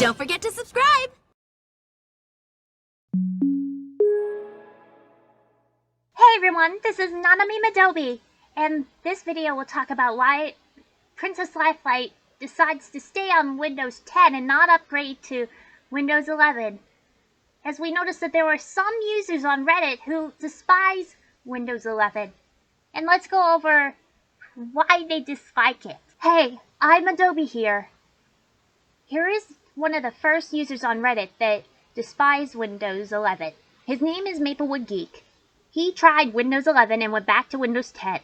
Don't forget to subscribe! Hey everyone, this is Nanami Madobi, and this video will talk about why Princess Lifelight decides to stay on Windows 10 and not upgrade to Windows 11. As we noticed that there were some users on Reddit who despise Windows 11. And let's go over why they dislike it. Hey, I'm Adobe here. Here is one of the first users on Reddit that despise Windows 11. His name is Maplewood Geek. He tried Windows 11 and went back to Windows 10.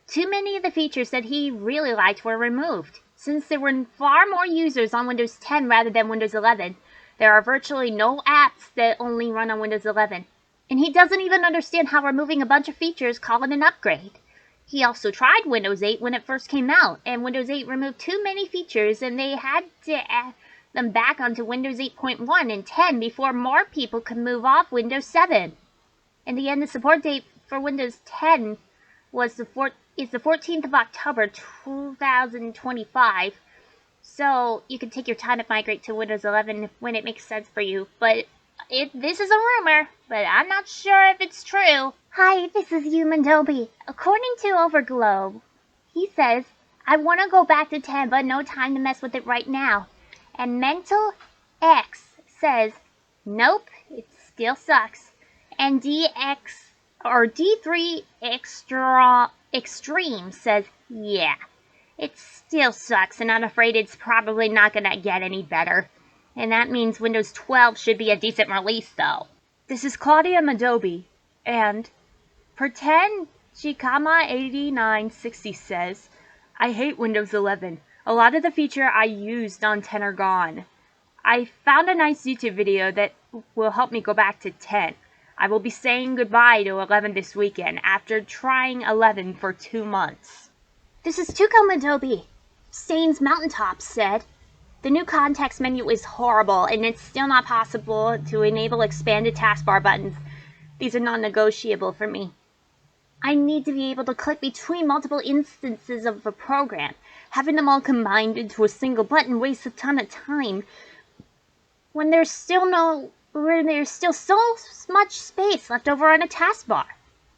Too many of the features that he really liked were removed. Since there were far more users on Windows 10 rather than Windows 11, there are virtually no apps that only run on Windows 11. And he doesn't even understand how removing a bunch of features call it an upgrade. He also tried Windows 8 when it first came out, and Windows 8 removed too many features and they had to add them back onto Windows 8.1 and 10 before more people could move off Windows 7. In the end, the support date for Windows 10 was the 14th of October 2025. So you can take your time to migrate to Windows 11 when it makes sense for you. But this is a rumor, but I'm not sure if it's true. Hi, this is Adobe. According to Overglow, he says, I want to go back to 10, but no time to mess with it right now. And Mental X says, nope, it still sucks. And D3 Extreme says, yeah. It still sucks, and I'm afraid it's probably not gonna get any better. And that means Windows 12 should be a decent release, though. This is Claudia Adobe, and Pretend Chikama8960 says, I hate Windows 11. A lot of the features I used on 10 are gone. I found a nice YouTube video that will help me go back to 10. I will be saying goodbye to 11 this weekend after trying 11 for 2 months. This is Touko Adobe. Stains Mountaintop said, the new context menu is horrible and it's still not possible to enable expanded taskbar buttons. These are non-negotiable for me. I need to be able to click between multiple instances of a program. Having them all combined into a single button wastes a ton of time when there's still so much space left over on a taskbar.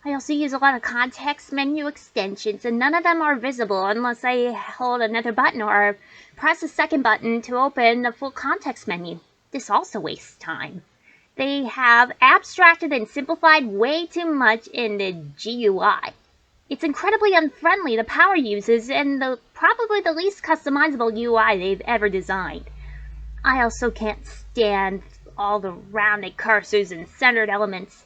I also use a lot of context menu extensions, and none of them are visible unless I hold another button or press a second button to open the full context menu. This also wastes time. They have abstracted and simplified way too much in the GUI. It's incredibly unfriendly to power users and probably the least customizable UI they've ever designed. I also can't stand all the rounded cursors and centered elements.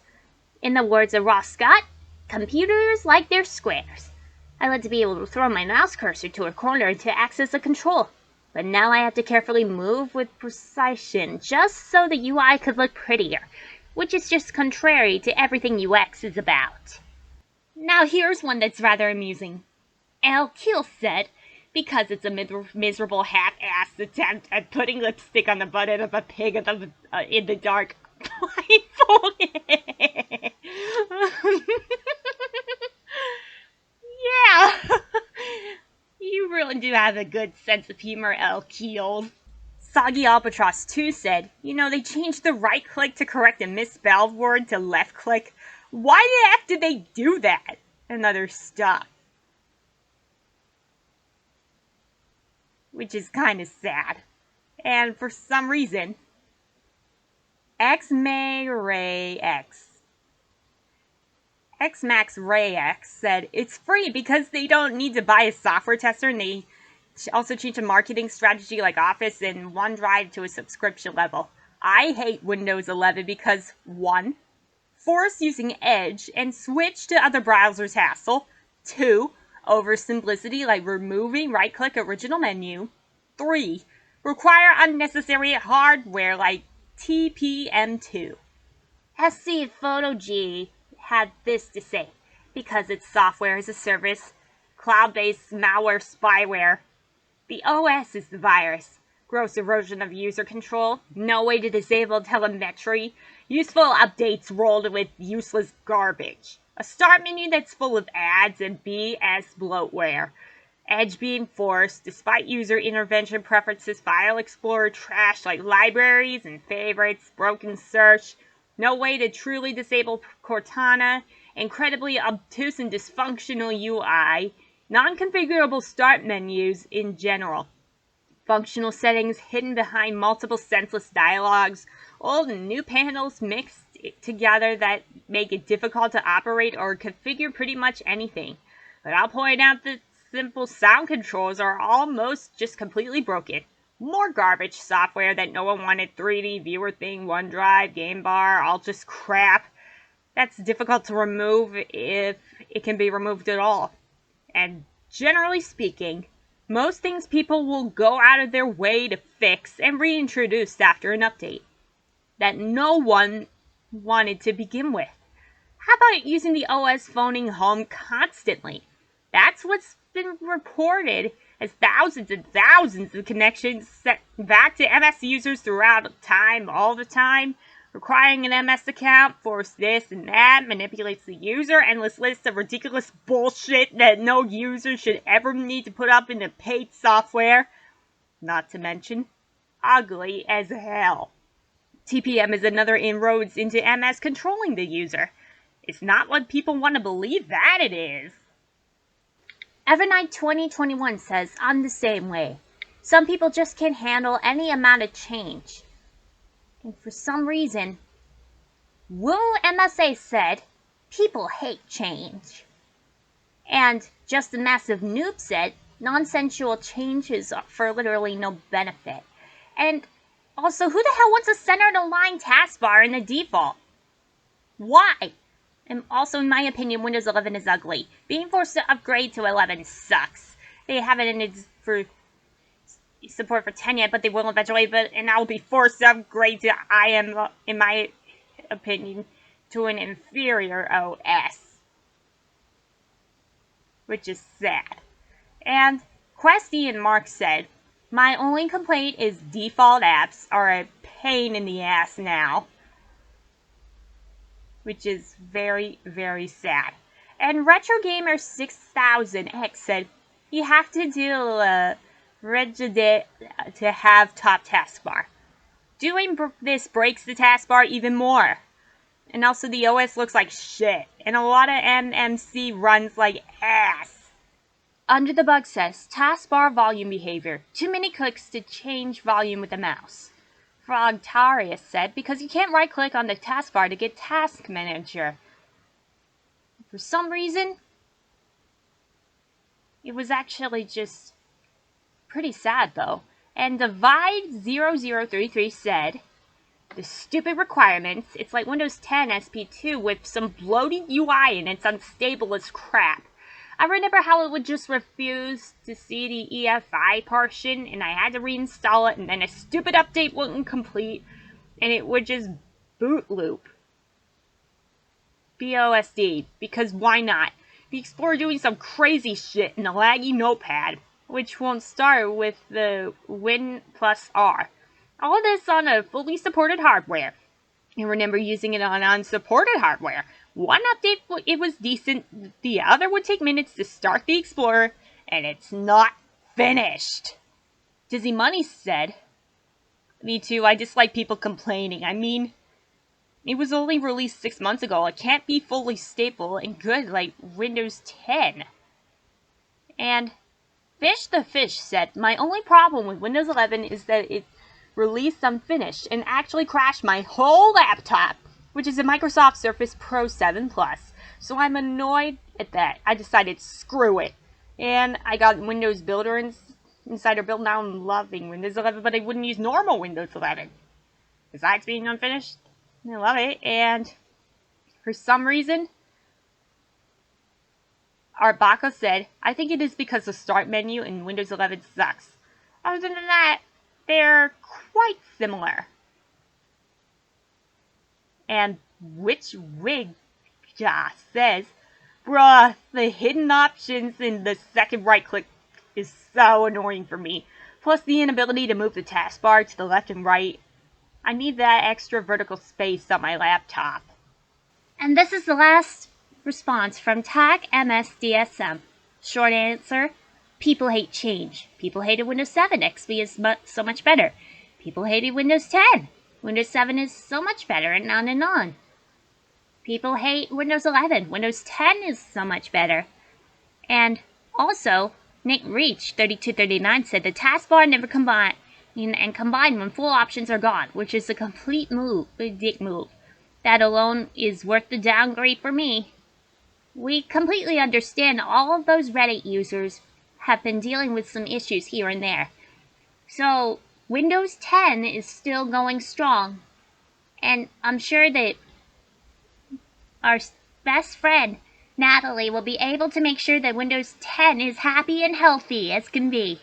In the words of Ross Scott, computers like their squares. I like to be able to throw my mouse cursor to a corner to access a control, but now I have to carefully move with precision just so the UI could look prettier, which is just contrary to everything UX is about. Now here's one that's rather amusing. Al Keel said, because it's a miserable half-assed attempt at putting lipstick on the button of a pig in the dark blindfolded. Yeah, you really do have a good sense of humor, El Keel. Soggy Albatross 2 said, they changed the right click to correct a misspelled word to left click. Why the heck did they do that? And other stuff. Which is kind of sad. And for some reason, Xmax Ray X said it's free because they don't need to buy a software tester, and they also changed the marketing strategy like Office and OneDrive to a subscription level. I hate Windows 11 because 1. Force using Edge and switch to other browsers hassle. 2. Over simplicity like removing right-click original menu. 3. Require unnecessary hardware like TPM2. SC Photo G had this to say, because it's software as a service, cloud-based malware spyware. The OS is the virus. Gross erosion of user control, no way to disable telemetry, useful updates rolled with useless garbage. A start menu that's full of ads and BS bloatware. Edge being forced, despite user intervention preferences, File Explorer trash like libraries and favorites, broken search, no way to truly disable Cortana, incredibly obtuse and dysfunctional UI, non-configurable start menus in general, functional settings hidden behind multiple senseless dialogues, old and new panels mixed together that make it difficult to operate or configure pretty much anything. But I'll point out that simple sound controls are almost just completely broken. More garbage software that no one wanted, 3D viewer thing, OneDrive, Game Bar, all just crap. That's difficult to remove if it can be removed at all. And generally speaking, most things people will go out of their way to fix and reintroduce after an update that no one wanted to begin with. How about using the OS phoning home constantly? That's what's been reported as thousands and thousands of connections sent back to MS users throughout time, all the time. Requiring an MS account, force this and that, manipulates the user, endless lists of ridiculous bullshit that no user should ever need to put up into paid software. Not to mention, ugly as hell. TPM is another inroads into MS controlling the user. It's not what people want to believe that it is. Evernight 2021 says, I'm the same way. Some people just can't handle any amount of change. And for some reason, Woo MSA said, people hate change. And Just a Massive Noob said, nonsensical changes are for literally no benefit. And also, who the hell wants a center-aligned taskbar in the default? Why? And also, in my opinion, Windows 11 is ugly. Being forced to upgrade to 11 sucks. They haven't ended for support for 10 yet, but they will eventually, and I will be forced to upgrade to in my opinion, to an inferior OS. Which is sad. And Questy and Mark said, my only complaint is default apps are a pain in the ass now. Which is very, very sad. And RetroGamer6000X said, you have to do Regedit to have top taskbar. Doing this breaks the taskbar even more. And also the OS looks like shit. And a lot of MMC runs like ass. Under the Bug says, taskbar volume behavior. Too many clicks to change volume with the mouse. Frogtarius said, because you can't right click on the taskbar to get Task Manager. For some reason, it was actually just pretty sad though. And Divide0033 said, the stupid requirements, it's like Windows 10 SP2 with some bloated UI and it's unstable as crap. I remember how it would just refuse to see the EFI portion and I had to reinstall it and then a stupid update wouldn't complete and it would just boot loop. BOSD, because why not? The Explorer doing some crazy shit in a laggy notepad, which won't start with the Win plus R. All this on a fully supported hardware. I remember using it on unsupported hardware. One update, it was decent. The other would take minutes to start the Explorer, and it's not finished. Dizzy Money said, me too, I dislike people complaining. I mean, it was only released 6 months ago. It can't be fully stable and good like Windows 10. And Fish the Fish said, my only problem with Windows 11 is that it released unfinished and actually crashed my whole laptop, which is a Microsoft Surface Pro 7 Plus. So I'm annoyed at that. I decided screw it. And I got Windows Builder Insider built. Now I'm loving Windows 11, but I wouldn't use normal Windows 11. Besides being unfinished, I love it. And for some reason, Arbaka said, I think it is because the start menu in Windows 11 sucks. Other than that, they're quite similar. And Which Wig says, bruh, the hidden options in the second right click is so annoying for me. Plus the inability to move the taskbar to the left and right. I need that extra vertical space on my laptop. And this is the last response from TAC MSDSM. Short answer, People hate change. People hated Windows 7. XP is so much better. People hated Windows 10. Windows 7 is so much better, and on and on. People hate Windows 11. Windows 10 is so much better. And also, Nick Reach 3239 said the taskbar never combine when full options are gone, which is a complete move, a dick move. That alone is worth the downgrade for me. We completely understand all of those Reddit users have been dealing with some issues here and there. So, Windows 10 is still going strong, and I'm sure that our best friend, Natalie, will be able to make sure that Windows 10 is happy and healthy as can be.